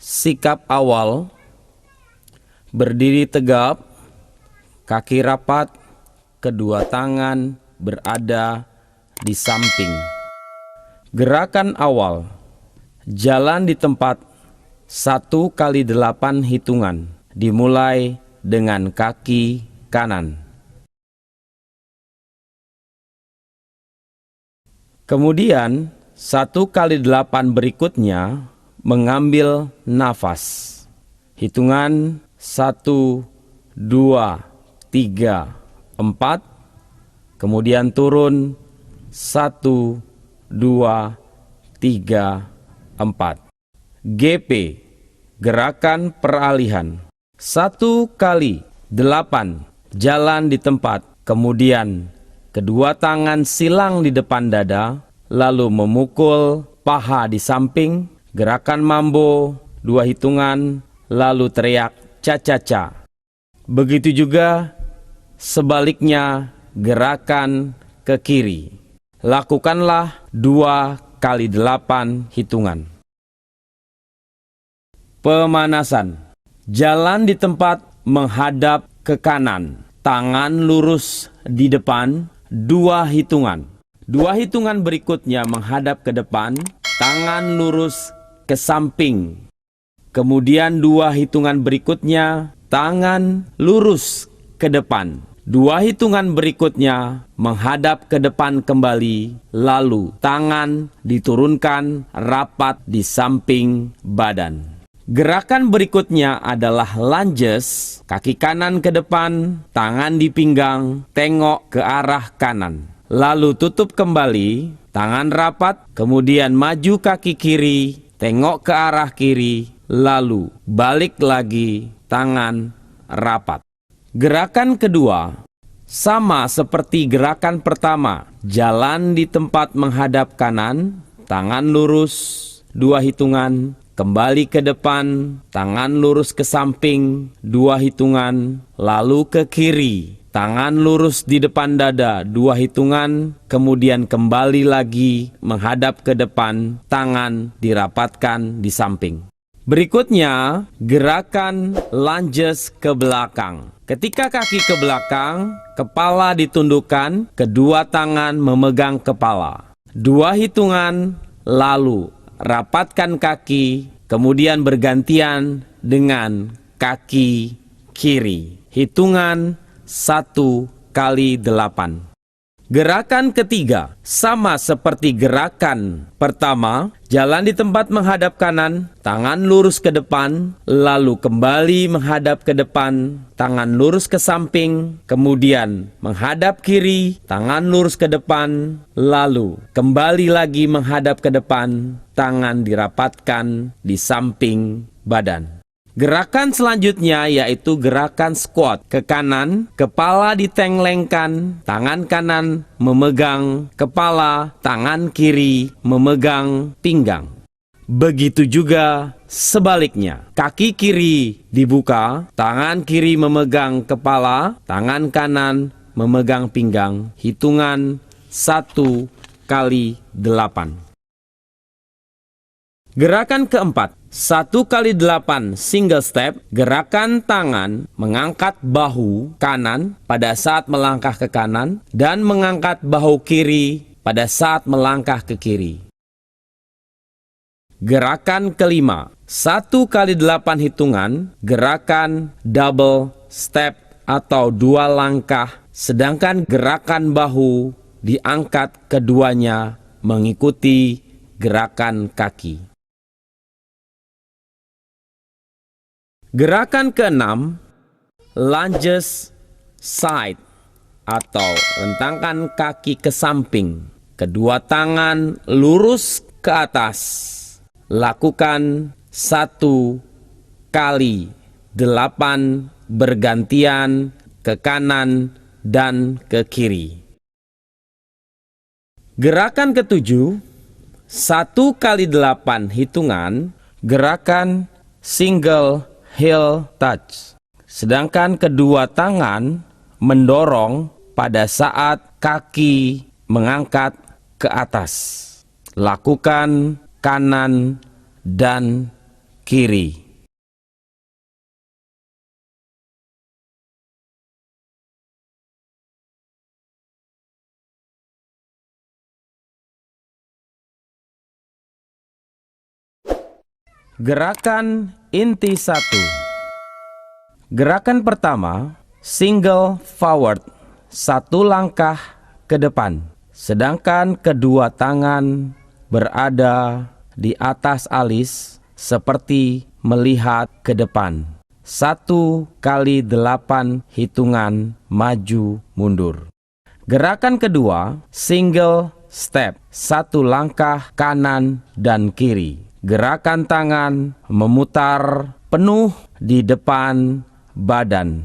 sikap awal, berdiri tegap, kaki rapat, kedua tangan berada di samping. Gerakan awal, jalan di tempat 1 kali 8 hitungan, dimulai dengan kaki kanan. Kemudian 1 kali 8 berikutnya mengambil nafas. Hitungan 1, 2, 3, 4. Kemudian turun 1, 2, 3, 4. GP, gerakan peralihan. 1 kali 8 jalan di tempat, kemudian kedua tangan silang di depan dada, lalu memukul paha di samping. Gerakan mambo 2 hitungan, lalu teriak ca-ca-ca. Begitu juga sebaliknya gerakan ke kiri. Lakukanlah 2 kali 8 hitungan. Pemanasan. Jalan di tempat menghadap ke kanan. Tangan lurus di depan 2 hitungan. 2 hitungan berikutnya menghadap ke depan, tangan lurus ke samping. Kemudian 2 hitungan berikutnya tangan lurus ke depan. 2 hitungan berikutnya menghadap ke depan kembali, lalu tangan diturunkan rapat di samping badan. Gerakan berikutnya adalah lunges, kaki kanan ke depan, tangan di pinggang, tengok ke arah kanan. Lalu tutup kembali, tangan rapat, kemudian maju kaki kiri, tengok ke arah kiri, lalu balik lagi, tangan rapat. Gerakan kedua sama seperti gerakan pertama. Jalan di tempat menghadap kanan, tangan lurus 2 hitungan, kembali ke depan, tangan lurus ke samping 2 hitungan, lalu ke kiri, tangan lurus di depan dada 2 hitungan, kemudian kembali lagi menghadap ke depan, tangan dirapatkan di samping. Berikutnya, gerakan lunges ke belakang. Ketika kaki ke belakang, kepala ditundukkan, kedua tangan memegang kepala. 2 hitungan, lalu rapatkan kaki, kemudian bergantian dengan kaki kiri. Hitungan 1 kali 8. Gerakan ketiga sama seperti gerakan pertama. Jalan di tempat menghadap kanan, tangan lurus ke depan, lalu kembali menghadap ke depan, tangan lurus ke samping, kemudian menghadap kiri, tangan lurus ke depan, lalu kembali lagi menghadap ke depan, tangan dirapatkan di samping badan. Gerakan selanjutnya yaitu gerakan squat. Ke kanan, kepala ditenglengkan, tangan kanan memegang kepala, tangan kiri memegang pinggang. Begitu juga sebaliknya. Kaki kiri dibuka, tangan kiri memegang kepala, tangan kanan memegang pinggang. Hitungan 1 kali 8. Gerakan keempat, 1 kali 8 single step. Gerakan tangan mengangkat bahu kanan pada saat melangkah ke kanan dan mengangkat bahu kiri pada saat melangkah ke kiri. Gerakan kelima, 1 kali 8 hitungan. Gerakan double step atau 2 langkah, sedangkan gerakan bahu diangkat keduanya mengikuti gerakan kaki. Gerakan keenam, lunges side atau rentangkan kaki ke samping. Kedua tangan lurus ke atas. Lakukan 1 kali 8 bergantian ke kanan dan ke kiri. Gerakan ketujuh, 1 kali 8 hitungan. Gerakan single heel touch, sedangkan kedua tangan mendorong pada saat kaki mengangkat ke atas. Lakukan kanan dan kiri. Gerakan inti 1. Gerakan pertama, single forward, satu langkah ke depan. Sedangkan kedua tangan berada di atas alis seperti melihat ke depan. 1 kali 8 hitungan maju mundur. Gerakan kedua, single step, satu langkah kanan dan kiri. Gerakan tangan memutar penuh di depan badan.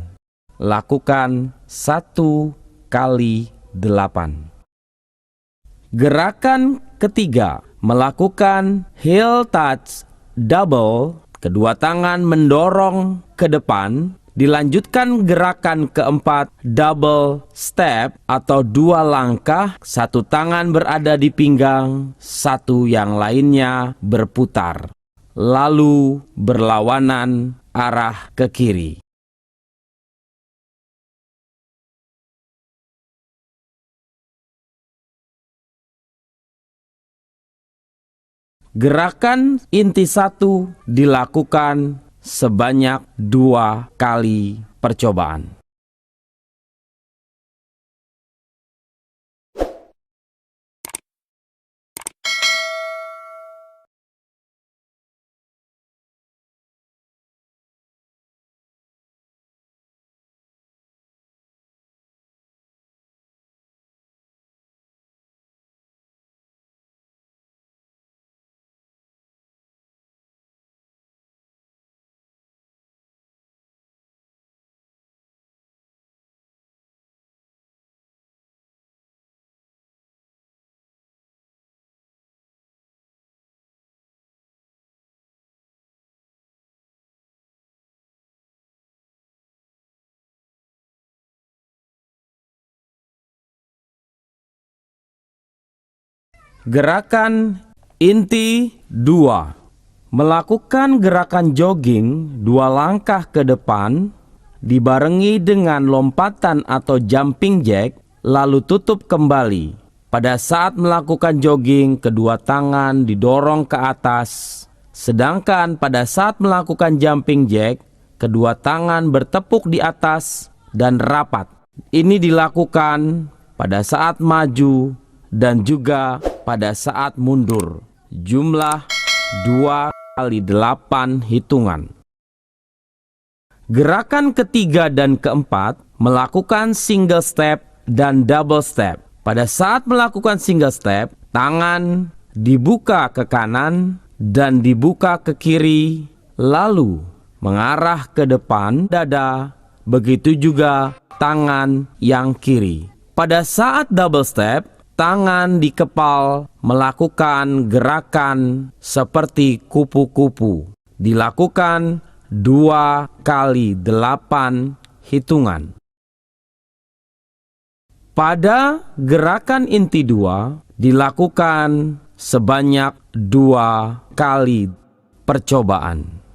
Lakukan 1 kali 8. Gerakan ketiga, melakukan heel touch double, kedua tangan mendorong ke depan. Dilanjutkan gerakan keempat, double step atau 2 langkah, satu tangan berada di pinggang, satu yang lainnya berputar, lalu berlawanan arah ke kiri. Gerakan inti 1 dilakukan sebanyak 2 kali percobaan. Gerakan inti 2. Melakukan gerakan jogging 2 langkah ke depan, dibarengi dengan lompatan atau jumping jack, lalu tutup kembali. Pada saat melakukan jogging, kedua tangan didorong ke atas, sedangkan pada saat melakukan jumping jack, kedua tangan bertepuk di atas dan rapat. Ini dilakukan pada saat maju dan juga pada saat mundur. Jumlah 2 kali 8 hitungan. Gerakan ketiga dan keempat, melakukan single step dan double step. Pada saat melakukan single step, tangan dibuka ke kanan dan dibuka ke kiri, lalu mengarah ke depan dada, begitu juga tangan yang kiri. Pada saat double step, tangan di kepal melakukan gerakan seperti kupu-kupu. Dilakukan 2 kali 8 hitungan. Pada gerakan inti 2 dilakukan sebanyak 2 kali percobaan.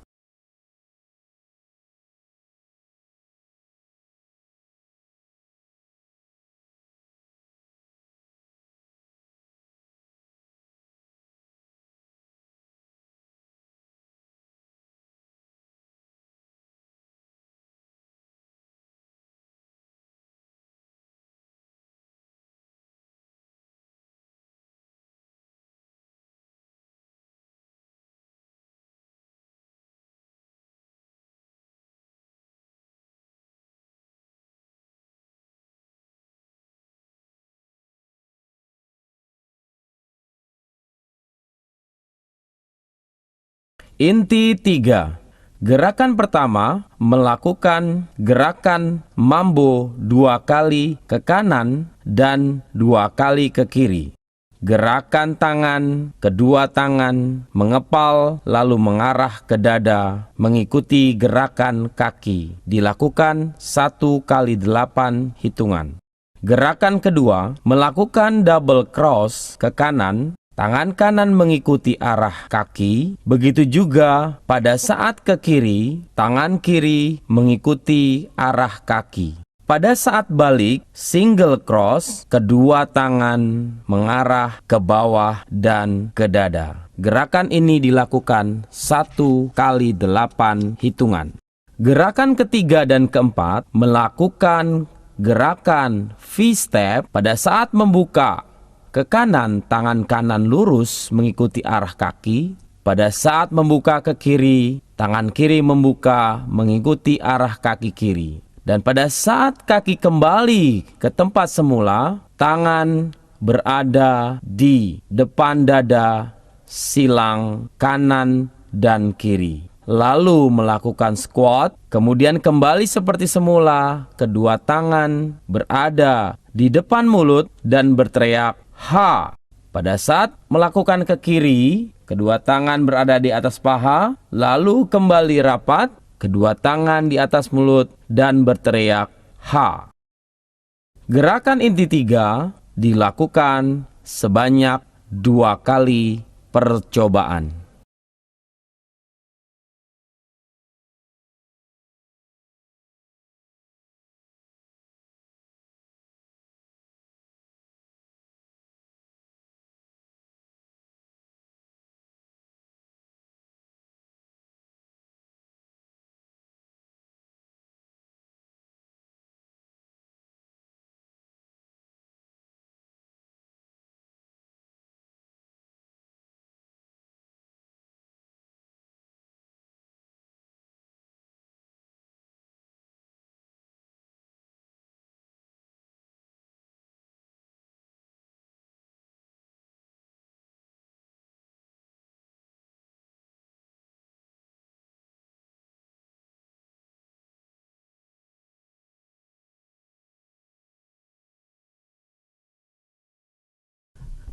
Inti 3. Gerakan pertama, melakukan gerakan mambo 2 kali ke kanan dan 2 kali ke kiri. Gerakan tangan, kedua tangan mengepal lalu mengarah ke dada, mengikuti gerakan kaki. Dilakukan 1 kali 8 hitungan. Gerakan kedua, melakukan double cross ke kanan, tangan kanan mengikuti arah kaki. Begitu juga pada saat ke kiri, tangan kiri mengikuti arah kaki. Pada saat balik, single cross, kedua tangan mengarah ke bawah dan ke dada. Gerakan ini dilakukan 1 kali 8 hitungan. Gerakan ketiga dan keempat melakukan gerakan V-step. Pada saat membuka ke kanan, tangan kanan lurus mengikuti arah kaki. Pada saat membuka ke kiri, tangan kiri membuka mengikuti arah kaki kiri. Dan pada saat kaki kembali ke tempat semula, tangan berada di depan dada, silang kanan dan kiri. Lalu melakukan squat, kemudian kembali seperti semula, kedua tangan berada di depan mulut dan berteriak ha. Pada saat melakukan ke kiri, kedua tangan berada di atas paha, lalu kembali rapat, kedua tangan di atas mulut dan berteriak ha. Gerakan inti 3 dilakukan sebanyak 2 kali percobaan.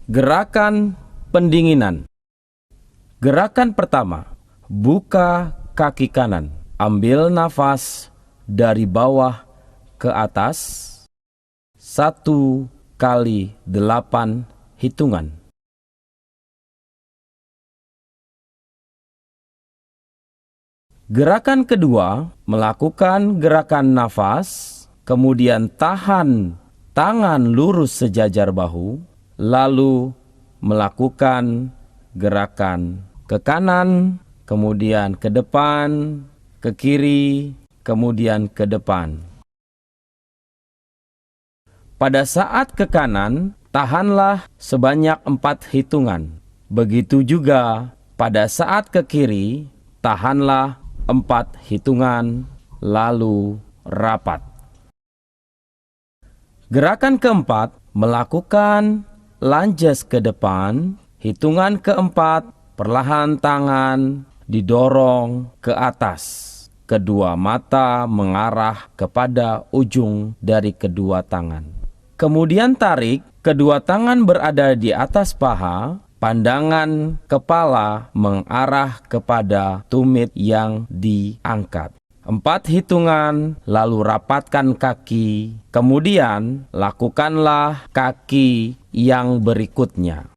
Gerakan pendinginan. Gerakan pertama, buka kaki kanan. Ambil nafas dari bawah ke atas 1 kali 8 hitungan. Gerakan kedua, melakukan gerakan nafas, kemudian tahan tangan lurus sejajar bahu, lalu melakukan gerakan ke kanan, kemudian ke depan, ke kiri, kemudian ke depan. Pada saat ke kanan, tahanlah sebanyak 4 hitungan. Begitu juga pada saat ke kiri, tahanlah 4 hitungan, lalu rapat. Gerakan keempat, melakukan lunges ke depan. Hitungan keempat, perlahan tangan didorong ke atas. Kedua mata mengarah kepada ujung dari kedua tangan. Kemudian tarik, kedua tangan berada di atas paha. Pandangan kepala mengarah kepada tumit yang diangkat. 4 hitungan, lalu rapatkan kaki. Kemudian lakukanlah kaki yang berikutnya.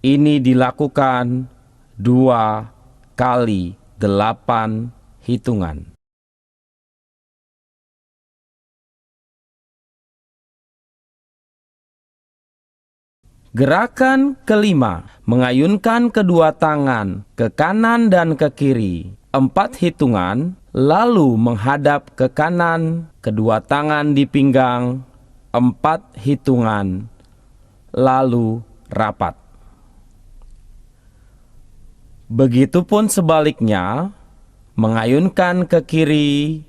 Ini dilakukan 2 kali 8 hitungan. Gerakan kelima, mengayunkan kedua tangan ke kanan dan ke kiri. 4 hitungan, lalu menghadap ke kanan, kedua tangan di pinggang. 4 hitungan, lalu rapat. Begitupun sebaliknya, mengayunkan ke kiri.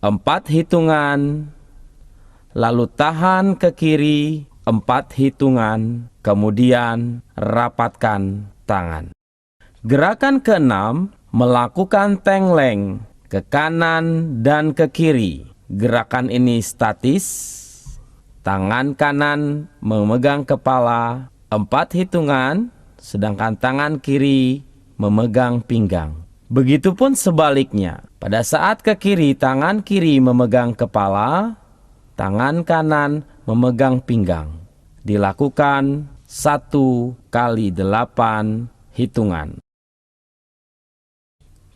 4 hitungan, lalu tahan ke kiri. 4 hitungan, kemudian rapatkan tangan. Gerakan keenam, melakukan tengleng ke kanan dan ke kiri. Gerakan ini statis. Tangan kanan memegang kepala 4 hitungan, sedangkan tangan kiri memegang pinggang. Begitupun sebaliknya. Pada saat ke kiri, tangan kiri memegang kepala, tangan kanan memegang pinggang. Dilakukan 1 kali 8 hitungan.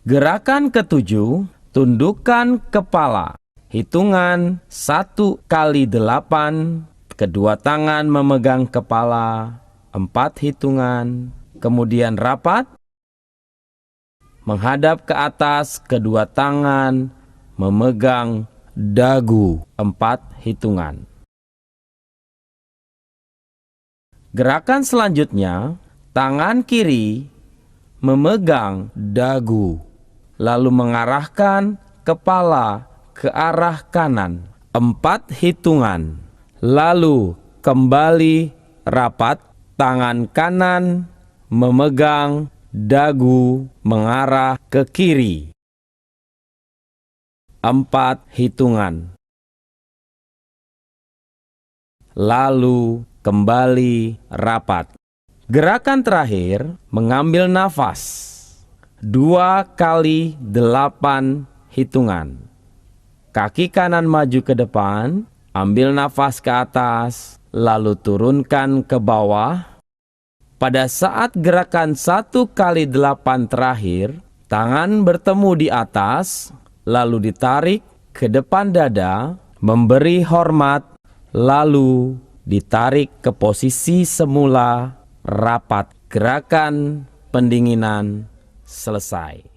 Gerakan ketujuh, tundukkan kepala. Hitungan 1 kali 8, kedua tangan memegang kepala, 4 hitungan, kemudian rapat, menghadap ke atas, kedua tangan memegang dagu, 4 hitungan. Gerakan selanjutnya, tangan kiri memegang dagu, lalu mengarahkan kepala ke arah kanan, 4 hitungan. Lalu kembali rapat, tangan kanan memegang dagu mengarah ke kiri, 4 hitungan. Lalu kembali rapat. Gerakan terakhir, mengambil nafas, 2 kali 8 hitungan. Kaki kanan maju ke depan, ambil nafas ke atas, lalu turunkan ke bawah. Pada saat gerakan 1 kali 8 terakhir, tangan bertemu di atas, lalu ditarik ke depan dada, memberi hormat, lalu ditarik ke posisi semula, rapat. Gerakan pendinginan selesai.